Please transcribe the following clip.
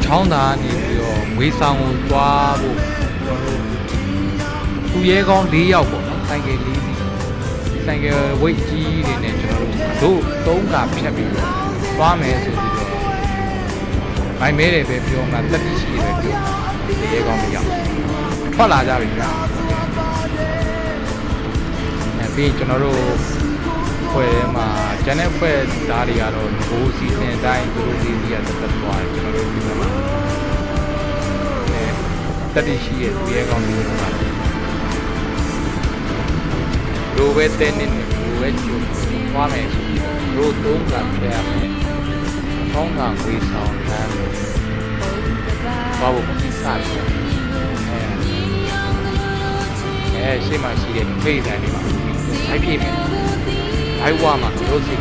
ချောင်းသားနေပြီးတော့ငွေဆောင်ကိုသွားဖို့ကျွန်တော်တို့သူရဲကောင်း၄ယောက်ပေါ့နော်ဆိုင်ကယ်၄စီးဆိုင်ကယ်ဝိတ်ကြီးတွေနဲ့ကျွန်တော်တို့၃ကဖြတ်ပြီးတော့သွားမယ်ဆိုပြီးတော့ဗိုင်မဲတယ်ပဲပြောမှတက်တိရှိတယ်ပြောသူရဲကောင်း၄ယောက်ထွက်လာကြပြီဗျာပြီးကျွန်တော်တို့ဖွဲ့ထဲမှာဂျန်နဲ့ဖွဲ့သားတွေကတော့ဘိုးစီစဉ်အတိုင်းသူတို့လေးစီကတက်သွားတယ်ကျွန်တော်တို့ဒီမှာတက်တိရှိရဲ့သူရဲကောင်းတွေကတော့လိုပဲတဲ့နေလိုပဲကျုပ်သွားမယ်ဆိုပြီးတော့တို့၃ကဖျက်ရမယ်ဆောင်းကငွေဆောင်လမ်းဘာလို့မသိစားလဲရှေ့မှာရှိတဲ့ဖိတ်တန်တွေမှာထိုက်ပြည့်မယ်ဘိုက်ဝါမှာတို့စီ